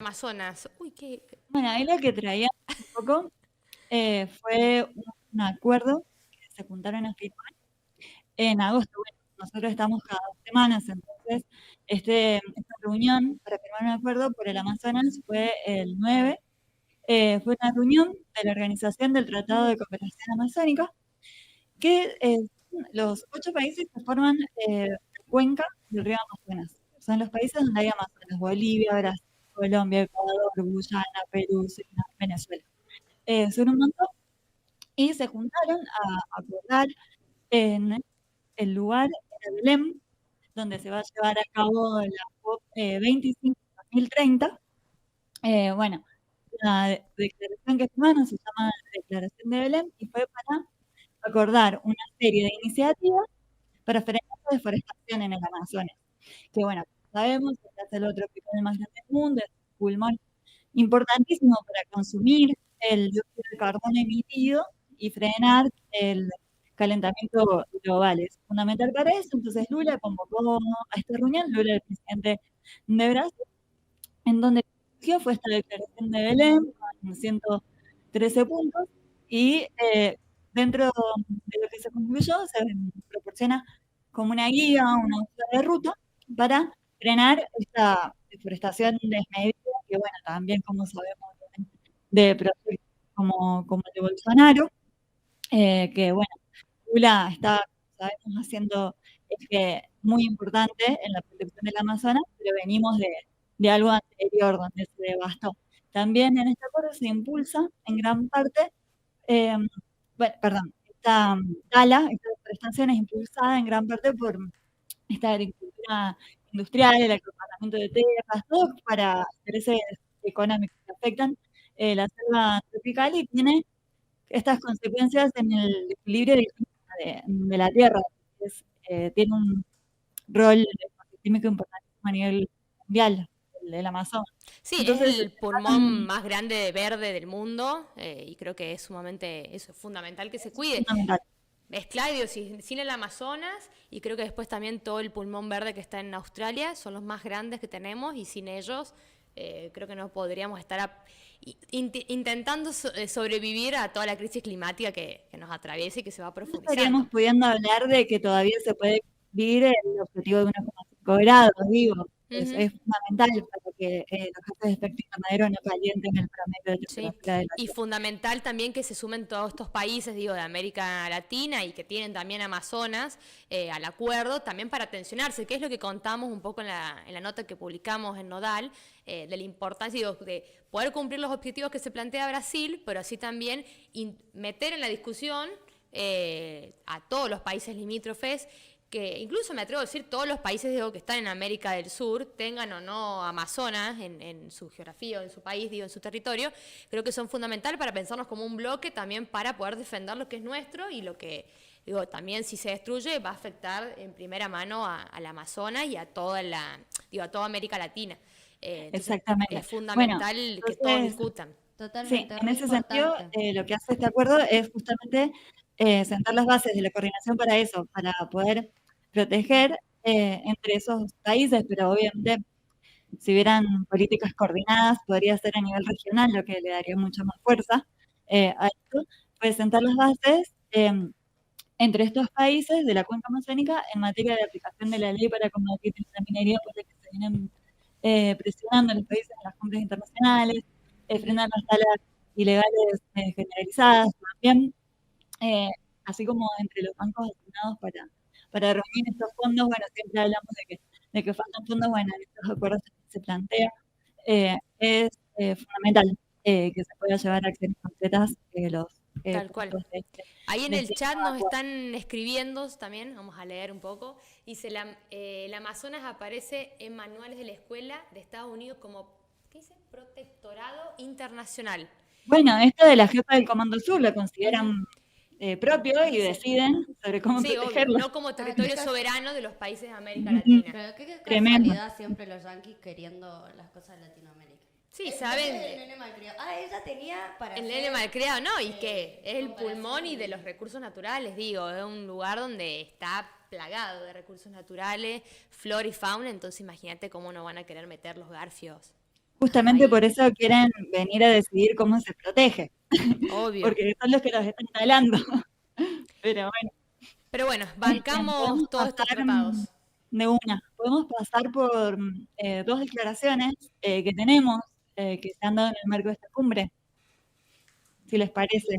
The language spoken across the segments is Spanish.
Amazonas. Uy, qué. Bueno, ahí lo que traía un poco fue un acuerdo que se juntaron a firmar en agosto. Bueno, nosotros estamos cada 2 semanas, entonces esta reunión para firmar un acuerdo por el Amazonas fue el 9. Fue una reunión de la Organización del Tratado de Cooperación Amazónica, que los 8 países que forman la cuenca del río Amazonas. Son los países donde hay Amazonas: Bolivia, Brasil, Colombia, Ecuador, Guyana, Perú, Surinam, Venezuela. Son un montón y se juntaron a acordar en el lugar de Belém, donde se va a llevar a cabo la COP 25 2030. Bueno, la declaración que firmaron se llama Declaración de Belém y fue para acordar una serie de iniciativas para frenar la deforestación en el Amazonas. Que bueno, sabemos que es el otro tropical más grande del mundo, es un pulmón importantísimo para consumir el dióxido de carbono emitido y frenar el calentamiento global. Es fundamental para eso. Entonces Lula convocó a esta reunión, Lula, el presidente de Brasil, en donde surgió fue esta declaración de Belém con 113 puntos y dentro de lo que se concluyó se proporciona como una guía, una hoja de ruta para frenar esta deforestación desmedida que, bueno, también como sabemos de proyectos como el de Bolsonaro, que bueno, Lula está, sabemos, haciendo muy importante en la protección del Amazonas, pero venimos de algo anterior donde se devastó. También en este acuerdo se impulsa en gran parte, eh, bueno, perdón, esta tala, esta deforestación es impulsada en gran parte por esta agricultura industrial, el acaparamiento de tierras, todo para intereses económicos que afectan la selva tropical y tiene estas consecuencias en el equilibrio del clima de la Tierra. Tiene un rol ecosistémico importantísimo a nivel mundial, el del Amazonas. Sí, es Entonces, el pulmón más grande de verde del mundo y creo que es sumamente eso, es fundamental que se es cuide. fundamental. Es claro, digo, sin el Amazonas y creo que después también todo el pulmón verde que está en Australia son los más grandes que tenemos y sin ellos creo que no podríamos estar intentando sobrevivir a toda la crisis climática que nos atraviesa y que se va No profundizando. estaríamos pudiendo hablar de que todavía se puede cumplir el objetivo de 1,5 grados, digo. Ujú. Es fundamental para que los gases de efecto invernadero no calienten el promedio de Sí, temperatura de la y Tierra. fundamental también que se sumen todos estos países, digo, de América Latina y que tienen también Amazonas al acuerdo, también para tensionarse, que es lo que contamos un poco en la nota que publicamos en Nodal, de la importancia, digo, de poder cumplir los objetivos que se plantea Brasil, pero así también meter en la discusión a todos los países limítrofes que incluso me atrevo a decir todos los países digo, que están en América del Sur, tengan o no Amazonas en su geografía o en su país, digo, en su territorio, creo que son fundamentales para pensarnos como un bloque también para poder defender lo que es nuestro y lo que, digo, también si se destruye va a afectar en primera mano al Amazonas y a a toda América Latina. Entonces Exactamente. es Bueno, fundamental que todos entonces, discutan. sí, Totalmente, en re ese sentido, importante. lo que hace este acuerdo es justamente sentar las bases de la coordinación para eso, para poder proteger entre esos países, pero obviamente si hubieran políticas coordinadas, podría ser a nivel regional, lo que le daría mucha más fuerza a esto, pues sentar las bases entre estos países de la cuenca amazónica en materia de aplicación de la ley para combatir la minería, por la que se vienen presionando a los países en las cumbres internacionales, Ujú. frenar las talas ilegales generalizadas también, eh, así como entre los bancos asignados para reunir estos fondos. Bueno, siempre hablamos de que faltan fondos, bueno, en estos acuerdos se plantea, es fundamental que se pueda llevar a acciones concretas los Tal cual. puntos Ahí en de el este chat nuevo nos acuerdo. están escribiendo también, vamos a leer un poco. Dice, el Amazonas aparece en manuales de la escuela de Estados Unidos como, ¿qué dice? Protectorado internacional. Bueno, esto de la jefa del Comando Sur lo Ujú. consideran propio y Dice, deciden sobre cómo sí, obvio, protegerlo. no como Ay, territorio soberano de los países de América Mm, Latina. pero qué Tremendo. casualidad siempre los yanquis queriendo las cosas de Latinoamérica. Sí, Ese saben, es el nene malcriado. Ah, ella tenía para el nene hacer malcriado, ¿no? Y que es el pulmón y de comparación. los recursos naturales, digo, es un lugar donde está plagado de recursos naturales, flora y fauna, entonces imagínate cómo no van a querer meter los garfios. Justamente por Ahí, eso quieren venir a decidir cómo se protege, Obvio. porque son los que los están talando. Pero bueno, Pero bueno, bancamos podemos todos estos pasar tratados. de una, podemos pasar por dos declaraciones que tenemos, que se han dado en el marco de esta cumbre, si les parece.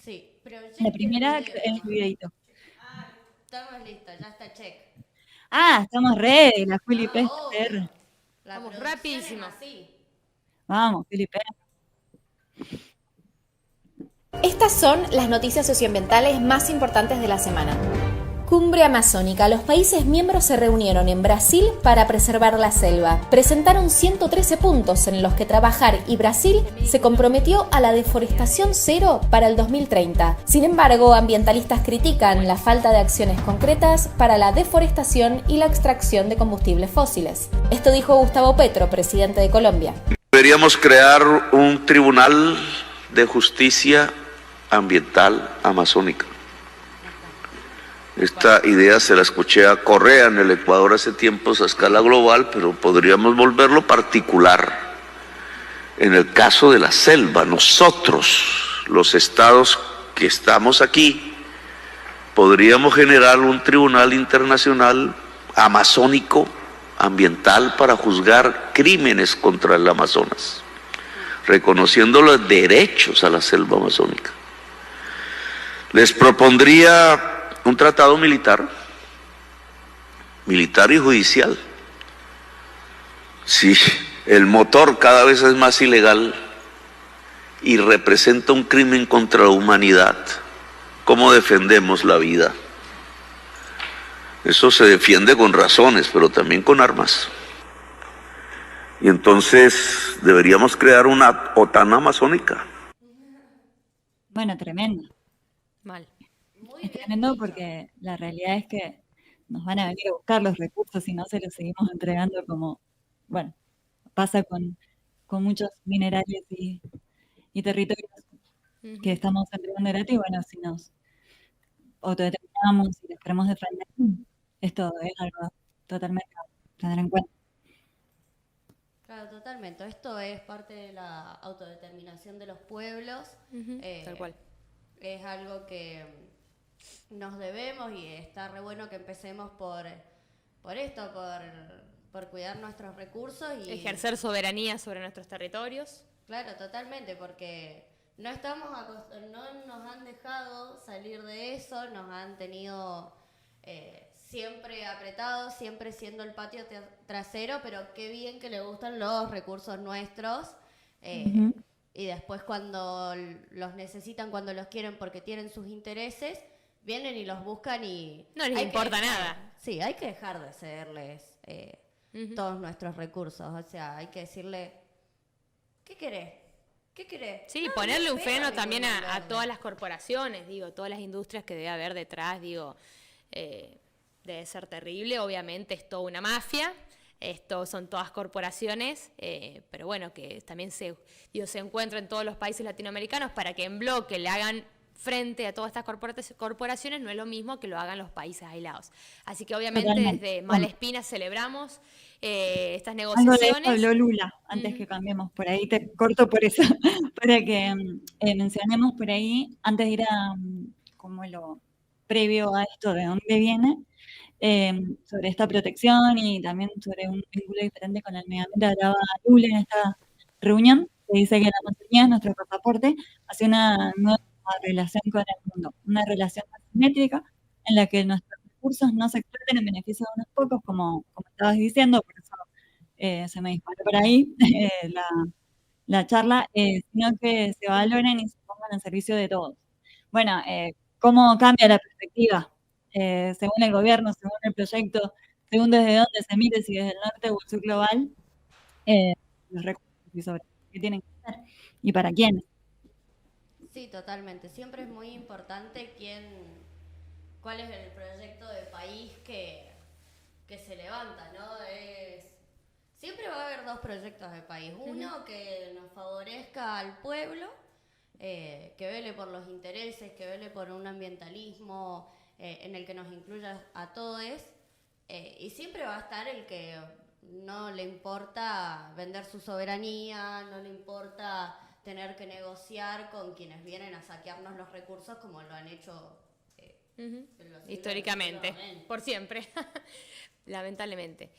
sí, La proyecte el primera es el video. videito. Estamos listos, ya está check. Ah, estamos ready, la Juli Ah, obvio. PCR. La Vamos producción es rapidísimo. así. Vamos, Felipe. Estas son las noticias socioambientales más importantes de la semana. Cumbre Amazónica. Los países miembros se reunieron en Brasil para preservar la selva. Presentaron 113 puntos en los que trabajar y Brasil se comprometió a la deforestación cero para el 2030. Sin embargo, ambientalistas critican la falta de acciones concretas para la deforestación y la extracción de combustibles fósiles. Esto dijo Gustavo Petro, presidente de Colombia. Deberíamos crear un tribunal de justicia ambiental amazónica. Esta idea se la escuché a Correa en el Ecuador hace tiempos a escala global, pero podríamos volverlo particular. En el caso de la selva, nosotros, los estados que estamos aquí, podríamos generar un tribunal internacional amazónico, ambiental, para juzgar crímenes contra el Amazonas, reconociendo los derechos a la selva amazónica. Les propondría un tratado militar y judicial. Si el motor cada vez es más ilegal y representa un crimen contra la humanidad, ¿cómo defendemos la vida? Eso se defiende con razones, pero también con armas. Y entonces deberíamos crear una OTAN amazónica. Bueno, tremendo. Mal. Muy Es bien tremendo dicho. porque la realidad es que nos van a venir a buscar los recursos y no se los seguimos entregando como, bueno, pasa con muchos minerales y territorios que Ujú. estamos entregando gratis. Bueno, si nos autodeterminamos y les queremos defender, esto es algo totalmente a tener en cuenta. Claro, totalmente. Esto es parte de la autodeterminación de los pueblos. Ujú, tal cual. Es algo que nos debemos y está re bueno que empecemos por esto, por cuidar nuestros recursos y Ejercer soberanía sobre nuestros territorios. claro, totalmente, porque no nos han dejado salir de eso, nos han tenido siempre apretados, siempre siendo el patio trasero, pero qué bien que le gustan los recursos nuestros. Ujú. Y después cuando los necesitan, cuando los quieren porque tienen sus intereses, vienen y los buscan y... No les hay que importa dejar- nada. Sí, hay que dejar de cederles Ujú. todos nuestros recursos. O sea, hay que decirle, ¿qué querés? ¿Qué querés? Sí, No, ponerle ni un pedo freno vivo también en el a verde. todas las corporaciones, digo, todas las industrias que debe haber detrás, digo, debe ser terrible, obviamente es toda una mafia, esto son todas corporaciones, pero bueno, que también se encuentran en todos los países latinoamericanos para que en bloque le hagan frente a todas estas corporaciones, no es lo mismo que lo hagan los países aislados. Así que obviamente Totalmente. desde Bueno, Malespina celebramos estas algo de eso negociaciones. habló Lula, antes Ujú, que cambiemos por ahí, te corto por eso, para que mencionemos por ahí, antes de ir a como lo previo a esto, de dónde viene, sobre esta protección y también sobre un vínculo diferente con el medio ambiente. Hablaba Lula en esta reunión, que dice que la Amazonía es nuestro pasaporte hacia una nueva relación con el mundo, una relación asimétrica en la que nuestros recursos no se exploten en beneficio de unos pocos, como estabas diciendo, por eso se me disparó por ahí la charla, sino que se valoren y se pongan al servicio de todos. Bueno, ¿cómo cambia la perspectiva? Según el gobierno, según el proyecto, según desde dónde se mire, si desde el norte o el sur global, eh, los recursos y sobre qué tienen que hacer y para quiénes. Sí, totalmente. Siempre es muy importante cuál es el proyecto de país que se levanta, ¿no? Siempre va a haber dos proyectos de país. Uno que nos favorezca al pueblo, que vele por los intereses, que vele por un ambientalismo en el que nos incluya a todos. Y siempre va a estar el que no le importa vender su soberanía, no le importa tener que negociar con quienes vienen a saquearnos los recursos como lo han hecho en los siglos Históricamente, anteriormente. por siempre, lamentablemente.